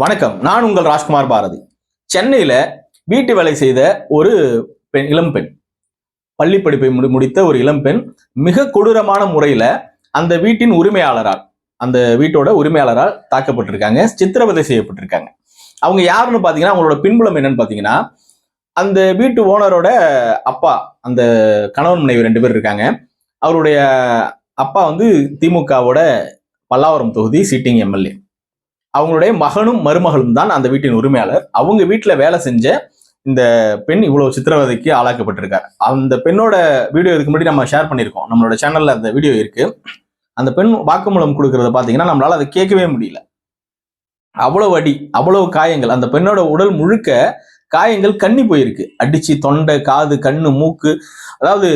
வணக்கம். நான் உங்கள் ராஜ்குமார் பாரதி. சென்னையில வீட்டு வேலை செய்த ஒரு இளம்பெண், பள்ளி படிப்பை முடித்த ஒரு இளம்பெண் மிக கொடூரமான முறையில அந்த வீட்டின் உரிமையாளரால், அந்த வீட்டோட உரிமையாளரால் தாக்கப்பட்டிருக்காங்க, சித்திரவதை செய்யப்பட்டிருக்காங்க. அவங்க யாருன்னு பாத்தீங்கன்னா, அவங்களோட பின்புலம் என்னன்னு பாத்தீங்கன்னா, அந்த வீட்டு ஓனரோட அப்பா, அந்த கணவன் மனைவி 2 பேர் இருக்காங்க. அவருடைய அப்பா வந்து திமுகவோட பல்லாவரம் தொகுதி சிட்டிங் எம்எல்ஏ. அவங்களுடைய மகனும் மருமகளும் தான் அந்த வீட்டின் உரிமையாளர். அவங்க வீட்டுல வேலை செஞ்ச இந்த பெண் இவ்வளவு சித்திரவதைக்கு ஆளாக்கப்பட்டிருக்கார். அந்த பெண்ணோட வீடியோ இதுக்கு முன்னாடி நம்ம ஷேர் பண்ணியிருக்கோம். நம்மளோட சேனல்ல அந்த வீடியோ இருக்கு. அந்த பெண் வாக்குமூலம் கொடுக்கறத பாத்தீங்கன்னா நம்மளால அதை கேட்கவே முடியல. அவ்வளவு அடி, அவ்வளவு காயங்கள். அந்த பெண்ணோட உடல் முழுக்க காயங்கள் கண்ணி போயிருக்கு. அடிச்சு தொண்டை, காது, கண்ணு, மூக்கு. அதாவது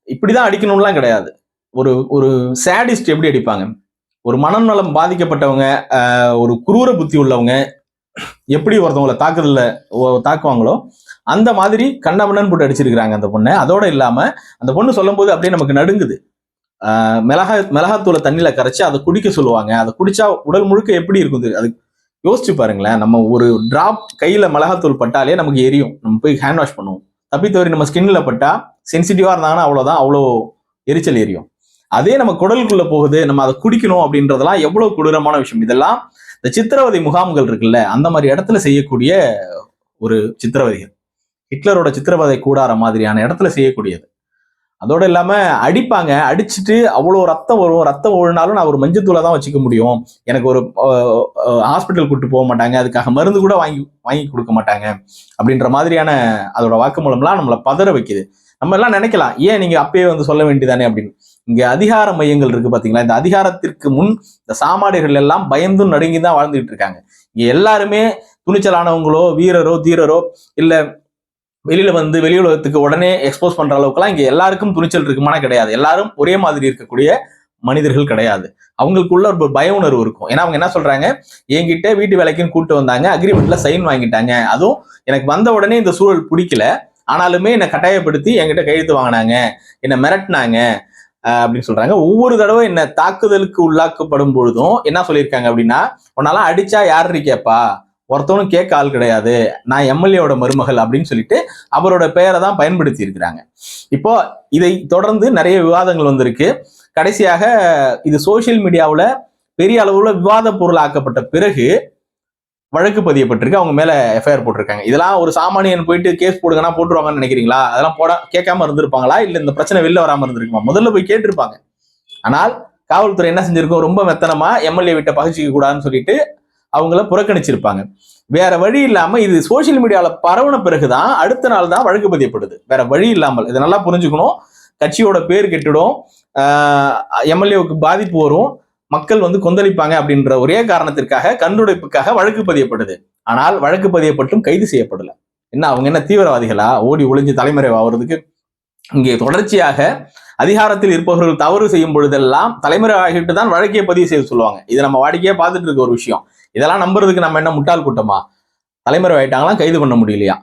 இப்படிதான் அடிக்கணும்லாம் கிடையாது. ஒரு ஒரு சேடிஸ்ட் எப்படி அடிப்பாங்க, ஒரு மனநலம் பாதிக்கப்பட்டவங்க, ஒரு குரூர புத்தி உள்ளவங்க எப்படி ஒருத்தவங்களை தாக்குவாங்களோ அந்த மாதிரி கண்ணபண்ணன் போட்டு அடிச்சிருக்கிறாங்க அந்த பொண்ணை. அதோட இல்லாம அந்த பொண்ணு சொல்லும் போது அப்படியே நமக்கு நடுங்குது. மிளகாத்தூளை தண்ணியில கரைச்சு அதை குடிக்க சொல்லுவாங்க. அதை குடிச்சா உடல் முழுக்க எப்படி இருக்கும் அது யோசிச்சு பாருங்களேன். நம்ம ஒரு டிராப் கையில மிளகாத்தூள் பட்டாலே நமக்கு எரியும். நம்ம போய் ஹேண்ட் வாஷ் பண்ணுவோம். தப்பித்தவரி நம்ம ஸ்கின்ல பட்டா சென்சிட்டிவா இருந்தாங்கன்னா அவ்வளவுதான், அவ்வளோ எரிச்சல் எரியும். அதே நம்ம குடலுக்குள்ள போகுது, நம்ம அதை குடிக்கணும் அப்படின்றதெல்லாம் எவ்வளவு கொடூரமான விஷயம். இதெல்லாம் இந்த சித்திரவதை முகாம்கள் இருக்குல்ல, அந்த மாதிரி இடத்துல செய்யக்கூடிய ஒரு சித்திரவதைகள். ஹிட்லரோட சித்திரவதை கூடார மாதிரியான இடத்துல செய்யக்கூடியது. அதோட இல்லாம அடிப்பாங்க, அடிச்சுட்டு அவ்வளோ ரத்தம் வரும். ரத்தம் ஓடினாலும் நான் ஒரு மஞ்சத்தூளை தான் வச்சுக்க முடியும், எனக்கு ஒரு ஹாஸ்பிட்டல் கூட்டு போக மாட்டாங்க, அதுக்காக மருந்து கூட வாங்கி கொடுக்க மாட்டாங்க அப்படின்ற மாதிரியான அதோட வாக்குமூலம்லாம் நம்மளை பதற வைக்குது. நம்ம எல்லாம் நினைக்கலாம், ஏன் நீங்க அப்பயே வந்து சொல்ல வேண்டியதானே அப்படின்னு. இங்க அதிகார மையங்கள் இருக்கு பாத்தீங்களா, இந்த அதிகாரத்திற்கு முன் இந்த சாமானியர்கள் எல்லாம் பயந்தும் நடுங்கி தான் வாழ்ந்துகிட்டு இருக்காங்க. இங்க எல்லாருமே துணிச்சலானவங்களோ, வீரரோ, தீரரோ, இல்ல வெளியில வந்து வெளி உலகத்துக்கு உடனே எக்ஸ்போஸ் பண்ற அளவுக்குலாம் இங்க எல்லாருக்கும் துணிச்சல் இருக்குமானா கிடையாது. எல்லாரும் ஒரே மாதிரி இருக்கக்கூடிய மனிதர்கள் கிடையாது. அவங்களுக்குள்ள ஒரு பய உணர்வு இருக்கும். ஏன்னா அவங்க என்ன சொல்றாங்க, என்கிட்ட வீட்டு வேலைக்குன்னு கூப்பிட்டு வந்தாங்க, அக்ரிமெண்ட்ல சைன் வாங்கிட்டாங்க, அதுவும் எனக்கு வந்த உடனே இந்த சூழல் பிடிக்கல, ஆனாலுமே என்னை கட்டாயப்படுத்தி என்கிட்ட கையெழுத்து வாங்கினாங்க, என்னை மிரட்டினாங்க அப்படின்னு சொல்றாங்க. ஒவ்வொரு தடவை என்ன தாக்குதலுக்கு உள்ளாக்கப்படும் பொழுதும் என்ன சொல்லியிருக்காங்க அப்படின்னா, உன்னால அடிச்சா யாரு கேப்பா, ஒருத்தவனும் கேட்க ஆள் கிடையாது, நான் எம்எல்ஏவோட மருமகள் அப்படின்னு சொல்லிட்டு அவரோட பெயரை தான் பயன்படுத்தி இருக்கிறாங்க. இப்போ இதை தொடர்ந்து நிறைய விவாதங்கள் வந்திருக்கு. கடைசியாக இது சோசியல் மீடியாவில் பெரிய அளவுல விவாத பொருள் ஆக்கப்பட்ட பிறகு வழக்கு பதியப்பட்டிருக்கு. அவங்க மேல எஃப்ஐஆர் போட்டிருக்காங்க. இதெல்லாம் ஒரு சாமானியன் போயிட்டு கேஸ் போடுங்கன்னா போட்டுருவாங்கன்னு நினைக்கிறீங்களா? அதெல்லாம் கேட்காம இருந்திருப்பாங்களா, இல்ல இந்த பிரச்சனை வெளில வராம இருந்திருக்குமா? முதல்ல போய் கேட்டிருப்பாங்க. ஆனால் காவல்துறை என்ன செஞ்சிருக்கோம், ரொம்ப மெத்தனமா எம்எல்ஏ வீட்டை பகிச்சிக்க கூடாதுன்னு சொல்லிட்டு அவங்கள புறக்கணிச்சிருப்பாங்க. வேற வழி இல்லாம இது சோசியல் மீடியால பரவன பிறகுதான் அடுத்த நாள் தான் வழக்கு பதியப்படுது. வேற வழி இல்லாமல். இதை நல்லா புரிஞ்சுக்கணும். கட்சியோட பேர் கெட்டுடும், எம்எல்ஏவுக்கு பாதிப்பு வரும், மக்கள் வந்து கொந்தளிப்பாங்க அப்படின்ற ஒரே காரணத்திற்காக, கண்டுடைப்புக்காக வழக்கு பதியப்படுது. ஆனால் வழக்கு பதியப்பட்டும் கைது செய்யப்படல. அவங்க என்ன தீவிரவாதிகளா ஓடி ஒளிஞ்சு தலைமறைவு ஆகுறதுக்கு? இங்கே தொடர்ச்சியாக அதிகாரத்தில் இருப்பவர்கள் தவறு செய்யும் பொழுதெல்லாம் தலைமறைவாகிட்டு தான் வழக்கை பதிவு செய்ய சொல்லுவாங்க. இதை நம்ம வாடிக்கையா பார்த்துட்டு இருக்க ஒரு விஷயம். இதெல்லாம் நம்புறதுக்கு நம்ம என்ன முட்டாள் கூட்டமா? தலைமறை ஆயிட்டாங்களாம், கைது பண்ண முடியலையா?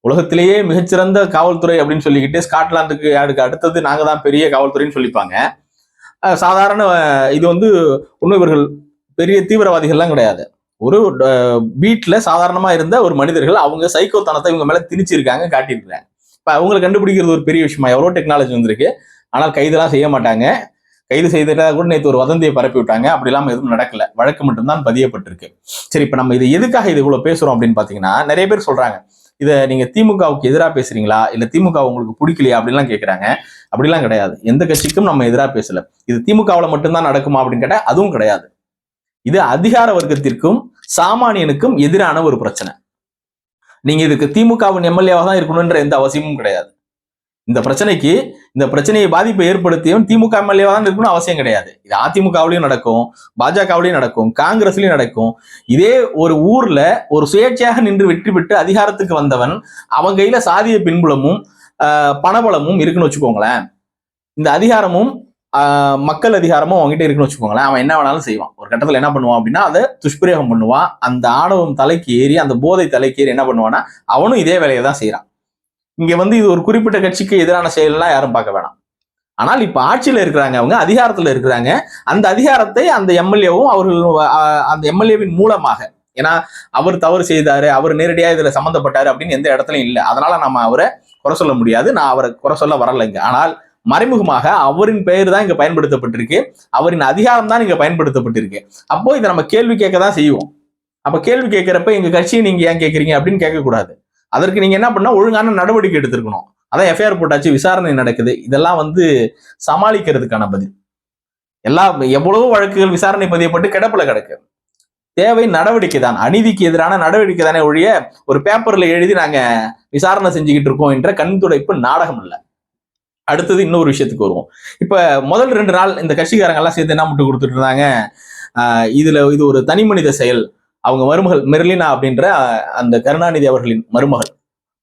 உலகத்திலேயே மிகச்சிறந்த காவல்துறை அப்படின்னு சொல்லிக்கிட்டு ஸ்காட்லாந்துக்கு அடுத்தது நாங்க தான் பெரிய காவல்துறைன்னு சொல்லிப்பாங்க. சாதாரண இது வந்து ஒன்றும் இவர்கள் பெரிய தீவிரவாதிகள்லாம் கிடையாது. ஒரு வீட்டுல சாதாரணமா இருந்த ஒரு மனிதர்கள், அவங்க சைக்கோத்தனத்தை இவங்க மேல திணிச்சிருக்காங்க, காட்டியிருக்காங்க. இப்ப அவங்களை கண்டுபிடிக்கிறது ஒரு பெரிய விஷயமா? எவ்வளவு டெக்னாலஜி வந்திருக்கு. ஆனால் கைதெல்லாம் செய்ய மாட்டாங்க. கைது செய்துட்டா கூட நேற்று ஒரு வதந்தியை பரப்பி விட்டாங்க. அப்படி இல்லாம எதுவும் நடக்கல, வழக்கு மட்டும்தான் பதியப்பட்டிருக்கு. சரி, இப்ப நம்ம இது எதுக்காக இது இவ்வளவு பேசுறோம் அப்படின்னு பாத்தீங்கன்னா, நிறைய பேர் சொல்றாங்க, இதை நீங்க திமுகவுக்கு எதிராக பேசுறீங்களா, இல்ல திமுக உங்களுக்கு பிடிக்கலையா அப்படின்லாம் கேட்கறாங்க. அப்படிலாம் கிடையாது. எந்த கட்சிக்கும் நம்ம எதிராக பேசல. இது திமுகவுல மட்டும்தான் நடக்குமா அப்படின்னு கேட்டா அதுவும் கிடையாது. இது அதிகார வர்க்கத்திற்கும் சாமானியனுக்கும் எதிரான ஒரு பிரச்சனை. நீங்க இதுக்கு திமுகவின் எம்எல்ஏவா தான் இருக்கணும்ன்ற எந்த அவசியமும் கிடையாது. இந்த பிரச்சனையை பாதிப்பை ஏற்படுத்தியும் திமுக எம்எல்ஏவா தான் இருக்கணும்னு அவசியம் கிடையாது. இது அதிமுகவிலையும் நடக்கும், பாஜகவிலையும் நடக்கும், காங்கிரஸ்லயும் நடக்கும். இதே ஒரு ஊர்ல ஒரு சுயேட்சையாக நின்று வெற்றி பெற்று அதிகாரத்துக்கு வந்தவன், அவன் கையில சாதிய பின்புலமும் பணபலமும் இருக்குன்னு வச்சுக்கோங்களேன். இந்த அதிகாரமும் மக்கள் அதிகாரமும் அவங்ககிட்ட இருக்குன்னு வச்சுக்கோங்களேன். அவன் என்ன வேணாலும் செய்வான். ஒரு கட்டத்துல என்ன பண்ணுவான் அப்படின்னா அதை துஷ்பிரயோகம் பண்ணுவான். அந்த ஆணவம் தலைக்கு ஏறி, அந்த போதை தலைக்கு ஏறி என்ன பண்ணுவான்னா அவனும் இதே வேலையை தான் செய்யறான். இங்க வந்து இது ஒரு குறிப்பிட்ட கட்சிக்கு எதிரான செயல்லாம் யாரும் பார்க்க வேணாம். ஆனால் இப்ப ஆட்சியில இருக்கிறாங்க, அவங்க அதிகாரத்துல இருக்கிறாங்க. அந்த அதிகாரத்தை அந்த எம்எல்ஏவும் அவர்கள் அந்த எம்எல்ஏவின் மூலமாக ஏன்னா அவர் தவறு செய்தாரு, அவர் நேரடியா இதுல சம்மந்தப்பட்டாரு அப்படின்னு எந்த இடத்துலயும் இல்லை. அதனால நம்ம அவரை குறை சொல்ல முடியாது. நான் அவரை குறை சொல்ல வரலைங்க. ஆனால் மறைமுகமாக அவரின் பெயர் தான் இங்க பயன்படுத்தப்பட்டிருக்கு, அவரின் அதிகாரம் தான் இங்க பயன்படுத்தப்பட்டிருக்கு. அப்போ இதை நம்ம கேள்வி கேட்க தான் செய்வோம். அப்ப கேள்வி கேட்கிறப்ப எங்க கட்சியை நீங்க ஏன் கேட்கறீங்க அப்படின்னு கேட்கக்கூடாது. அதற்கு நீங்க என்ன பண்ணா ஒழுங்கான நடவடிக்கை எடுத்திருக்கணும். அதான் எஃப்ஐஆர் போட்டாச்சு, விசாரணை நடக்குது. இதெல்லாம் சமாளிக்கிறதுக்கான பதில். எவ்வளவோ வழக்குகள் விசாரணை பதியப்பட்டு கிடப்புல கிடக்கு. தேவை நடவடிக்கை தான், அநீதிக்கு எதிரான நடவடிக்கை தானே ஒழிய ஒரு பேப்பர்ல எழுதி நாங்க விசாரணை செஞ்சுக்கிட்டு இருக்கோம் என்ற கண் துடைப்பு நாடகம் இல்லை. அடுத்தது இன்னொரு விஷயத்துக்கு வருவோம். இப்ப முதல் 2 நாள் இந்த கட்சிக்காரங்க எல்லாம் சேர்த்து என்ன முட்டு கொடுத்துட்டு இருந்தாங்க, இது ஒரு தனி மனித செயல். அவங்க மருமகள் மெர்லினா அப்படின்ற அந்த கருணாநிதி அவர்களின் மருமகள்,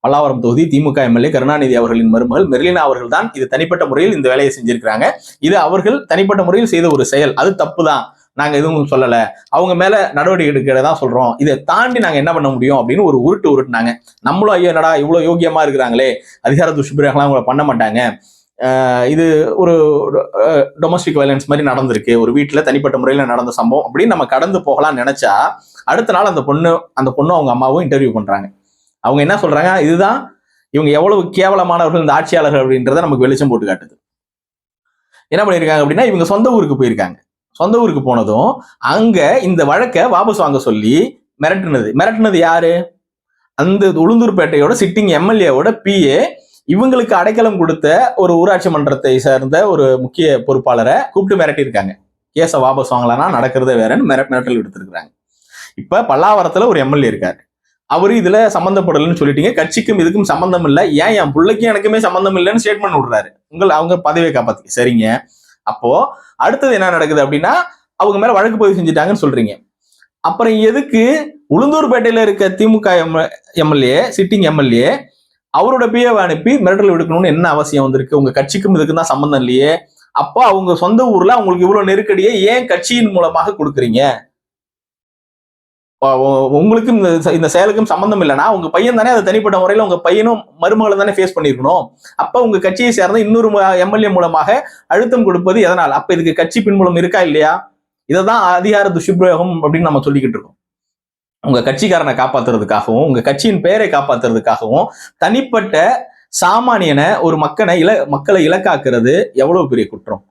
பல்லாவரம் தொகுதி திமுக எம்எல்ஏ கருணாநிதி அவர்களின் மருமகள் மெர்லினா அவர்கள் தான் இது தனிப்பட்ட முறையில் இந்த வேலையை செஞ்சிருக்கிறாங்க. இது அவர்கள் தனிப்பட்ட முறையில் செய்த ஒரு செயல், அது தப்பு தான், நாங்க எதுவும் சொல்லல, அவங்க மேல நடவடிக்கை எடுக்கிறதா சொல்றோம், இதை தாண்டி நாங்க என்ன பண்ண முடியும் அப்படின்னு ஒரு உருட்டுனாங்க. நம்மளும் ஐயோ என்னடா இவ்வளவு யோகியமா இருக்கிறாங்களே, அதிகார துஷ்பிரயோகம்லாம் அவங்களை பண்ண மாட்டாங்க, இது ஒரு டொமஸ்டிக் வயலன்ஸ் மாதிரி நடந்திருக்கு, ஒரு வீட்டுல தனிப்பட்ட முறையில நடந்த சம்பவம் அப்படின்னு நம்ம கடந்து போகலாம் நினைச்சா, அடுத்த நாள் அந்த பொண்ணு அவங்க அம்மாவும் இன்டர்வியூ பண்றாங்க. அவங்க என்ன சொல்றாங்க, இதுதான் இவங்க எவ்வளவு கேவலமானவர்கள் இந்த ஆட்சியாளர்கள் அப்படின்றத நமக்கு வெளிச்சம் போட்டு காட்டுது. என்ன பண்ணிருக்காங்க அப்படின்னா, இவங்க சொந்த ஊருக்கு போயிருக்காங்க. சொந்த ஊருக்கு போனதும் அங்க இந்த வழக்கை வாபஸ் வாங்க சொல்லி மிரட்டுனது யாரு, அந்த உளுந்தூர்பேட்டையோட சிட்டிங் எம்எல்ஏவோட பிஏ இவங்களுக்கு அடைக்கலம் கொடுத்த ஒரு ஊராட்சி மன்றத்தை சேர்ந்த ஒரு முக்கிய பொறுப்பாளரை கூப்பிட்டு மிரட்டியிருக்காங்க. கேஸை வாபஸ் வாங்கலாம்னா நடக்கிறதே வேறன்னு மிரட்டல் எடுத்திருக்கிறாங்க. இப்ப பல்லாவரத்துல ஒரு எம்எல்ஏ இருக்காரு, அவரு இதுல சம்பந்தப்படலன்னு சொல்லிட்டீங்க, கட்சிக்கும் இதுக்கும் சம்பந்தம் இல்லை, ஏன் என் பிள்ளைக்கும் எனக்குமே சம்பந்தம் இல்லைன்னு ஸ்டேட்மெண்ட் விடுறாரு. அவங்க பதவியை காப்பாத்தி சரிங்க. அப்போ அடுத்தது என்ன நடக்குது அப்படின்னா, அவங்க மேல வழக்கு பதிவு செஞ்சுட்டாங்கன்னு சொல்றீங்க. அப்புறம் எதுக்கு உளுந்தூர்பேட்டையில இருக்க திமுக எம்எல்ஏ சிட்டிங் எம்எல்ஏ அவரோட பிஏவை அனுப்பி மிரட்டல் விடுக்கணும்னு என்ன அவசியம் வந்திருக்கு? உங்க கட்சிக்கும் இதுக்கு தான் சம்பந்தம் இல்லையே. அப்போ அவங்க சொந்த ஊர்ல அவங்களுக்கு இவ்வளவு நெருக்கடியை ஏன் கட்சியின் மூலமாக கொடுக்குறீங்க? உங்களுக்கும் இந்த செயலுக்கும் சம்பந்தம் இல்லைன்னா உங்க பையன் தானே அதை தனிப்பட்ட முறையில உங்க பையனும் மருமகளை தானே ஃபேஸ் பண்ணிருக்கணும். அப்ப உங்க கட்சியை சேர்ந்த இன்னொரு எம்எல்ஏ மூலமாக அழுத்தம் கொடுப்பது எதனால்? அப்ப இதுக்கு கட்சி பின்புலம் இருக்கா இல்லையா? இதைதான் அதிகார துஷ்பிரயோகம் அப்படின்னு நம்ம சொல்லிக்கிட்டு இருக்கோம். உங்க கட்சிக்காரனை காப்பாத்துறதுக்காகவும் உங்க கட்சியின் பெயரை காப்பாத்துறதுக்காகவும் தனிப்பட்ட சாமானியனை ஒரு மக்களை இலக்காக்குறது எவ்வளவு பெரிய குற்றம்.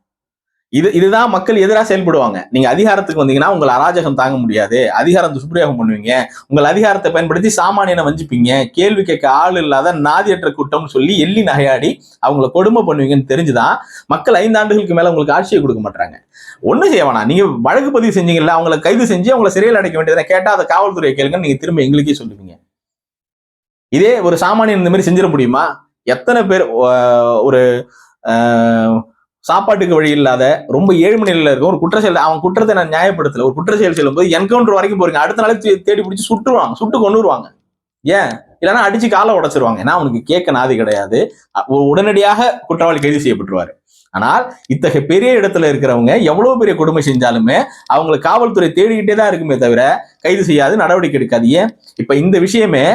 இதுதான் மக்கள் எதிராக செயல்படுவாங்க. நீங்க அதிகாரத்துக்கு வந்தீங்கன்னா உங்களை அராஜகம் தாங்க முடியாது, அதிகாரம் துஷ்பிரயோகம் பண்ணுவீங்க, உங்கள் அதிகாரத்தை பயன்படுத்தி சாமானியனை வஞ்சிப்பீங்க, கேள்வி கேட்க ஆள் இல்லாத நாதியற்ற கூட்டம்னு சொல்லி எள்ளி நகையாடி அவங்களை கொடுமை பண்ணுவீங்கன்னு தெரிஞ்சுதான் மக்கள் 5 ஆண்டுகளுக்கு மேல உங்களுக்கு ஆட்சியை கொடுக்க மாட்டாங்க. ஒன்னும் செய்ய வேணாம், நீங்க வழக்கு பதிவு செஞ்சீங்கல்ல, அவங்களை கைது செஞ்சு அவங்களை சிறையில் அடைக்க வேண்டியதை கேட்டா அதை காவல்துறையை கேளுங்க, நீங்க திரும்ப எங்களுக்கே சொல்லுவீங்க. இதே ஒரு சாமானியன் இந்த மாதிரி செஞ்சிட முடியுமா? எத்தனை பேர் ஒரு சாப்பாட்டுக்கு வழி இல்லாத ரொம்ப ஏழ்மை நிலையில இருக்கும் ஒரு குற்றச்செயல், அவன் குற்றத்தை நான் நியாயப்படுத்தல, ஒரு குற்றச்செயல் செல்லும் போது என்கவுண்டர் வரைக்கும் போறீங்க, அடுத்த நாளே தேடி பிடிச்சி சுட்டு கொண்டுருவாங்க. ஏன்? இல்லைன்னா அடிச்சு காலை உடைச்சிருவாங்க. ஏன்னா அவனுக்கு கேட்க நாதி கிடையாது, உடனடியாக குற்றவாளி கைது செய்யப்பட்டுருவாரு. ஆனால் இத்தகைய பெரிய இடத்துல இருக்கிறவங்க எவ்வளவு பெரிய கொடுமை செஞ்சாலுமே அவங்களை காவல்துறை தேடிக்கிட்டே தான் இருக்குமே தவிர கைது செய்யாது, நடவடிக்கை எடுக்காது. ஏன்? இப்ப இந்த விஷயமே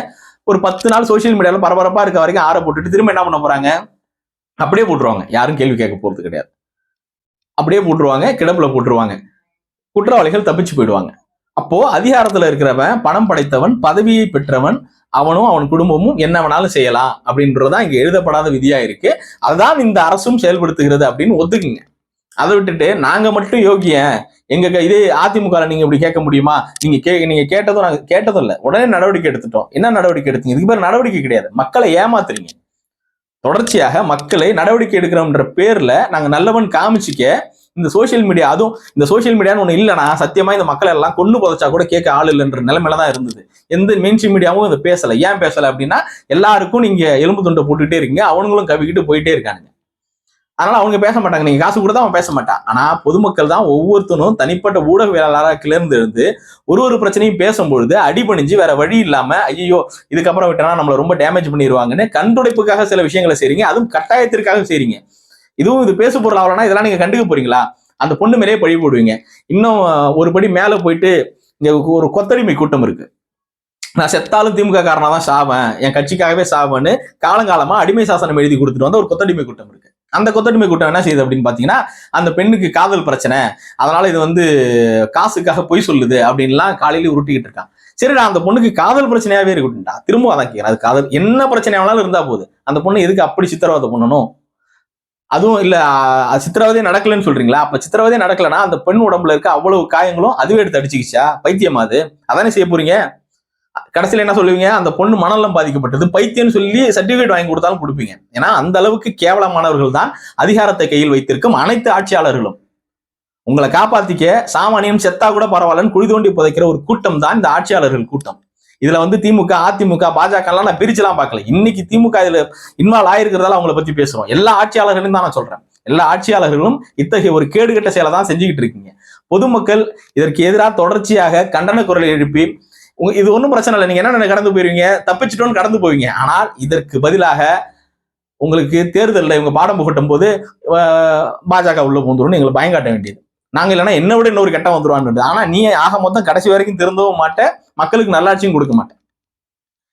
ஒரு 10 நாள் சோசியல் மீடியால பரபரப்பா இருக்க வரைக்கும் ஆற போட்டுட்டு திரும்ப என்ன பண்ண போறாங்க, அப்படியே போட்டுருவாங்க. யாரும் கேள்வி கேட்க போறது கிடையாது, அப்படியே போட்டுருவாங்க, கிடப்புல போட்டுருவாங்க, குற்றவாளிகள் தப்பிச்சு போயிடுவாங்க. அப்போ அதிகாரத்துல இருக்கிறவன், பணம் படைத்தவன், பதவியை பெற்றவன், அவனும் அவன் குடும்பமும் என்ன வேணாலும் செய்யலாம் அப்படின்றதுதான் இங்க எழுதப்படாத விதியா இருக்கு. அதுதான் இந்த அரசும் செயல்படுத்துகிறது அப்படின்னு ஒத்துக்குங்க. அதை விட்டுட்டு நாங்க மட்டும் யோகியன், எங்க இதே அதிமுக நீங்க இப்படி கேட்க முடியுமா? நீங்க கேட்டதும் இல்லை, உடனே நடவடிக்கை எடுத்துட்டோம். என்ன நடவடிக்கை எடுத்தீங்க? இதுக்கு பேர் நடவடிக்கை கிடையாது, மக்களை ஏமாத்துறீங்க. தொடர்ச்சியாக மக்களை நடவடிக்கை எடுக்கிறோம்ன்ற பேர்ல நாங்க நல்லவன் காமிச்சிக்க இந்த சோசியல் மீடியா, அதுவும் இந்த சோசியல் மீடியான்னு ஒண்ணு இல்லைன்னா சத்தியமா இந்த மக்களை எல்லாம் கொண்டு புதைச்சா கூட கேட்க ஆள் இல்லைன்ற நிலைமையில தான் இருந்தது. எந்த மெயின்ஸ்ட்ரீம் மீடியாவும் இதை பேசல. ஏன் பேசல அப்படின்னா, எல்லாருக்கும் நீங்க எலும்பு துண்டை போட்டுட்டே இருக்கீங்க, அவனுங்களும் கவிக்கிட்டு போயிட்டே இருக்காங்க. அதனால அவங்க பேச மாட்டாங்க, நீங்க காசு கொடுத்தா அவன் பேச மாட்டான். ஆனா பொதுமக்கள் தான் ஒவ்வொருத்தனும் தனிப்பட்ட ஊடகவியலாளராக கிளர்ந்து இருந்து ஒரு பிரச்சனையும் பேசும்பொழுது அடிபணிஞ்சு வேற வழி இல்லாம ஐயோ இதுக்கப்புறம் விட்டனா நம்மளை ரொம்ப டேமேஜ் பண்ணிடுவாங்கன்னு கண்டுடைப்புக்காக சில விஷயங்களை செய்றீங்க, அதுவும் கட்டாயத்திற்காக செய்றீங்க. இதுவும் இது பேசு பொருள் ஆகலன்னா இதெல்லாம் நீங்க கண்டுக்க போறீங்களா? அந்த பொண்ணு மேலேயே பழி போடுவீங்க. இன்னும் ஒரு படி மேல போயிட்டு இங்க ஒரு கொத்தடிமை கூட்டம் இருக்கு, நான் செத்தாலும் திமுக காரனா தான் சாவேன், என் கட்சிக்காகவே சாவேன்னு காலங்காலமா அடிமை சாசனம் எழுதி கொடுத்துட்டு வந்த ஒரு கொத்தடிமை கூட்டம் இருக்கு. அந்த கொத்தடிமை கூட்டம் என்ன செய்யுது அப்படின்னு பாத்தீங்கன்னா, அந்த பெண்ணுக்கு காதல் பிரச்சனை, அதனால இது காசுக்காக பொய் சொல்லுது அப்படின்லாம் காலையில உருட்டிக்கிட்டு இருக்கான். சரிடா, அந்த பொண்ணுக்கு காதல் பிரச்சனையாவே இருக்கட்டும்டா, திரும்ப அதான் கேட்கிறேன், அது காதல் என்ன பிரச்சனை வேணாலும் இருந்தா போகுது, அந்த பொண்ணு எதுக்கு அப்படி சித்திரவதை பண்ணணும்? அதுவும் இல்ல, சித்திரவதையே நடக்கலன்னு சொல்றீங்களா? அப்ப சித்திரவதையே நடக்கலன்னா அந்த பெண் உடம்புல இருக்க அவ்வளவு காயங்களும் அதுவே எடுத்து அடிச்சுக்கிச்சா? பைத்தியமா அது? அதானே செய்ய போறீங்க. கடைசியில என்ன சொல்லுவீங்க? அந்த பொண்ணு மனநலம் பாதிக்கப்பட்டது, பைத்தியம்னு சொல்லி சர்டிபிகேட் வாங்கி கொடுத்தாலும் கொடுப்பீங்க. ஏன்னா அந்த அளவுக்கு கேவலமானவர்கள் தான் அதிகாரத்தை கையில் வைத்திருக்கும் அனைத்து ஆட்சியாளர்களும். உங்களை காப்பாத்திக்க சாமானியம் செத்தா கூட பரவாயில்லன்னு குழி தோண்டி புதைக்கிற ஒரு கூட்டம் தான் இந்த ஆட்சியாளர்கள் கூட்டம். இதுல திமுக, அதிமுக, பாஜக எல்லாம் நான் பிரிச்சுலாம் பார்க்கல. இன்னைக்கு திமுக இதுல இன்வால்வ் ஆயிருக்கிறதால அவங்கள பத்தி பேசுறோம். எல்லா ஆட்சியாளர்களையும் தான் நான் சொல்றேன். எல்லா ஆட்சியாளர்களும் இத்தகைய ஒரு கேடுகட்ட செயலை தான் செஞ்சுக்கிட்டு இருக்கீங்க. பொதுமக்கள் இதற்கு எதிராக தொடர்ச்சியாக கண்டன குரலை எழுப்பி, இது ஒன்றும் பிரச்சனை இல்லை, நீங்க என்ன கடந்து போயிருவீங்க, தப்பிச்சிட்டோன்னு கடந்து போவீங்க. ஆனால் இதற்கு பதிலாக உங்களுக்கு தேர்தலில் இவங்க பாடம் புகட்டும் போது பாஜக உள்ள பூந்துரும் எங்களை பயங்காட்ட வேண்டியது. நாங்க இல்லைன்னா என்ன விட இன்னொரு கட்டம் வந்துருவான்னு. ஆனா நீ ஆக மொத்தம் கடைசி வரைக்கும் திருந்தவும் மாட்டேன், மக்களுக்கு நல்லாட்சியும் கொடுக்க மாட்டேன்.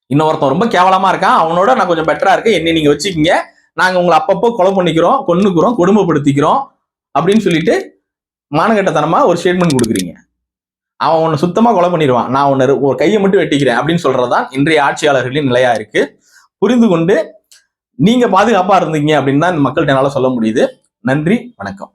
இன்னொருத்தன் ரொம்ப கேவலமா இருக்கான், அவனோட நான் கொஞ்சம் பெட்டரா இருக்கேன், என்னை நீங்க வச்சுக்கிங்க, நாங்க உங்களை அப்பப்போ கொலை பண்ணிக்கிறோம், கொன்னுக்கிறோம், கொடுமைப்படுத்திக்கிறோம் அப்படின்னு சொல்லிட்டு மானகட்டத்தனமா ஒரு ஸ்டேட்மெண்ட் கொடுக்குறீங்க. அவன் உன்னை சுத்தமா கொலை பண்ணிடுவான், நான் உன்னை ஒரு கையை மட்டும் வெட்டிக்கிறேன் அப்படின்னு சொல்றதுதான் இன்றைய ஆட்சியாளர்களின் நிலையா இருக்கு. புரிந்து கொண்டு நீங்க பாதுகாப்பா இருந்தீங்க அப்படின்னு தான் இந்த மக்கள்கிட்ட என்னால சொல்ல முடியுது. நன்றி, வணக்கம்.